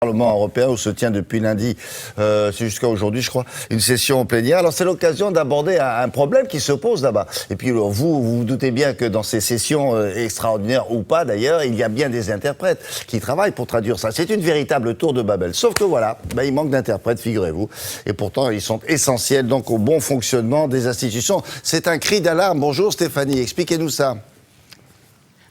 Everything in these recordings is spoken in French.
Le Parlement européen où se tient depuis lundi, c'est jusqu'à aujourd'hui je crois, une session plénière. Alors c'est l'occasion d'aborder un problème qui se pose là-bas. Et puis vous vous doutez bien que dans ces sessions extraordinaires ou pas d'ailleurs, il y a bien des interprètes qui travaillent pour traduire ça. C'est une véritable tour de Babel. Sauf que voilà, il manque d'interprètes, figurez-vous. Et pourtant ils sont essentiels donc au bon fonctionnement des institutions. C'est un cri d'alarme. Bonjour Stéphanie, expliquez-nous ça.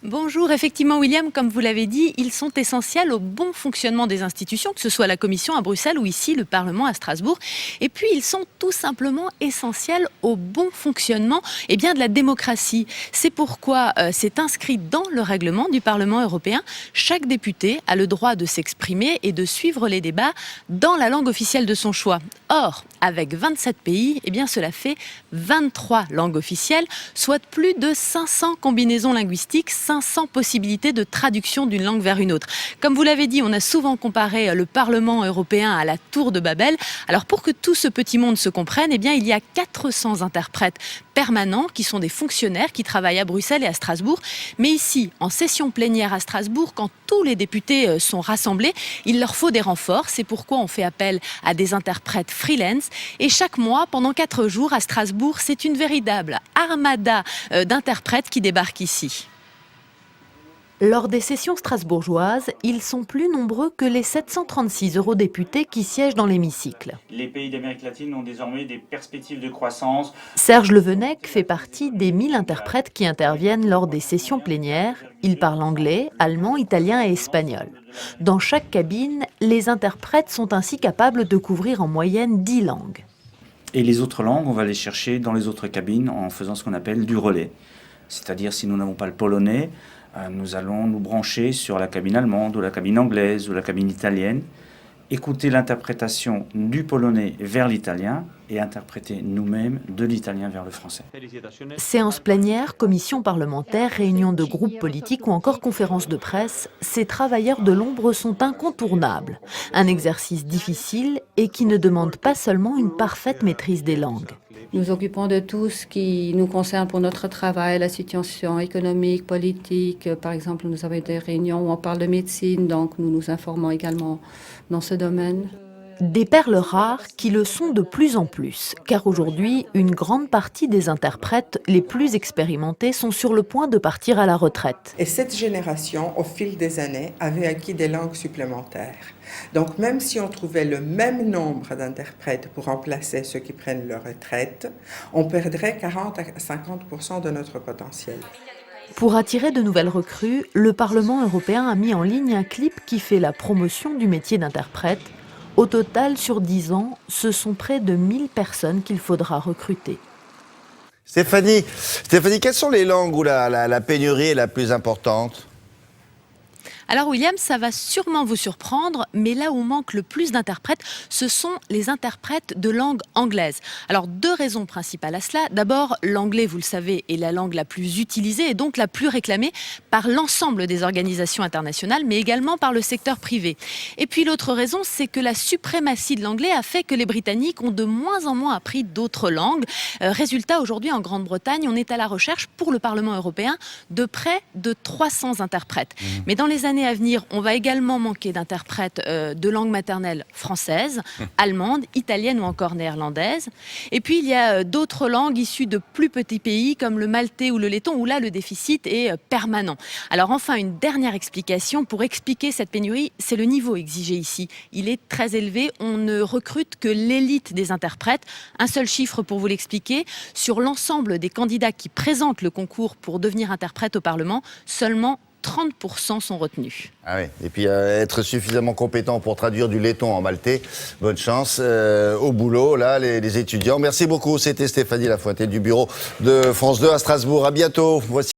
Bonjour, effectivement William, comme vous l'avez dit, ils sont essentiels au bon fonctionnement des institutions, que ce soit la Commission à Bruxelles ou ici le Parlement à Strasbourg. Et puis ils sont tout simplement essentiels au bon fonctionnement de la démocratie. C'est pourquoi c'est inscrit dans le règlement du Parlement européen. Chaque député a le droit de s'exprimer et de suivre les débats dans la langue officielle de son choix. Or, avec 27 pays, cela fait 23 langues officielles, soit plus de 500 combinaisons linguistiques, 500 possibilités de traduction d'une langue vers une autre. Comme vous l'avez dit, on a souvent comparé le Parlement européen à la tour de Babel. Alors pour que tout ce petit monde se comprenne, il y a 400 interprètes permanents qui sont des fonctionnaires qui travaillent à Bruxelles et à Strasbourg. Mais ici, en session plénière à Strasbourg, quand tous les députés sont rassemblés, il leur faut des renforts. C'est pourquoi on fait appel à des interprètes freelance. Et chaque mois, pendant 4 jours à Strasbourg, c'est une véritable armada d'interprètes qui débarquent ici. Lors des sessions strasbourgeoises, ils sont plus nombreux que les 736 eurodéputés qui siègent dans l'hémicycle. Les pays d'Amérique latine ont désormais des perspectives de croissance. Serge Levenec fait partie des 1000 interprètes qui interviennent lors des sessions plénières. Il parle anglais, allemand, italien et espagnol. Dans chaque cabine, les interprètes sont ainsi capables de couvrir en moyenne 10 langues. Et les autres langues, on va les chercher dans les autres cabines en faisant ce qu'on appelle du relais. C'est-à-dire, si nous n'avons pas le polonais, nous allons nous brancher sur la cabine allemande ou la cabine anglaise ou la cabine italienne, écouter l'interprétation du polonais vers l'italien et interpréter nous-mêmes de l'italien vers le français. Séances plénières, commissions parlementaires, réunions de groupes politiques ou encore conférences de presse, ces travailleurs de l'ombre sont incontournables. Un exercice difficile et qui ne demande pas seulement une parfaite maîtrise des langues. Nous occupons de tout ce qui nous concerne pour notre travail, la situation économique, politique. Par exemple, nous avons des réunions où on parle de médecine, donc nous nous informons également dans ce domaine. Des perles rares qui le sont de plus en plus, car aujourd'hui, une grande partie des interprètes les plus expérimentés sont sur le point de partir à la retraite. Et cette génération, au fil des années, avait acquis des langues supplémentaires. Donc même si on trouvait le même nombre d'interprètes pour remplacer ceux qui prennent leur retraite, on perdrait 40 à 50% de notre potentiel. Pour attirer de nouvelles recrues, le Parlement européen a mis en ligne un clip qui fait la promotion du métier d'interprète. Au total, sur 10 ans, ce sont près de 1000 personnes qu'il faudra recruter. Stéphanie, quelles sont les langues où la pénurie est la plus importante ? Alors William, ça va sûrement vous surprendre, mais là où manque le plus d'interprètes, ce sont les interprètes de langue anglaise. Alors 2 raisons principales à cela. D'abord, l'anglais, vous le savez, est la langue la plus utilisée et donc la plus réclamée par l'ensemble des organisations internationales, mais également par le secteur privé. Et puis l'autre raison, c'est que la suprématie de l'anglais a fait que les Britanniques ont de moins en moins appris d'autres langues. Résultat, aujourd'hui en Grande-Bretagne, on est à la recherche pour le Parlement européen de près de 300 interprètes. Mais dans les années à venir, on va également manquer d'interprètes de langue maternelle française, allemande, italienne ou encore néerlandaise. Et puis, il y a d'autres langues issues de plus petits pays comme le maltais ou le letton, où là, le déficit est permanent. Alors enfin, une dernière explication pour expliquer cette pénurie, c'est le niveau exigé ici. Il est très élevé, on ne recrute que l'élite des interprètes. Un seul chiffre pour vous l'expliquer, sur l'ensemble des candidats qui présentent le concours pour devenir interprète au Parlement, seulement 30% sont retenus. Ah oui, et puis être suffisamment compétent pour traduire du letton en maltais, bonne chance au boulot, là, les étudiants. Merci beaucoup, c'était Stéphanie Lafointé du bureau de France 2 à Strasbourg. À bientôt. Voici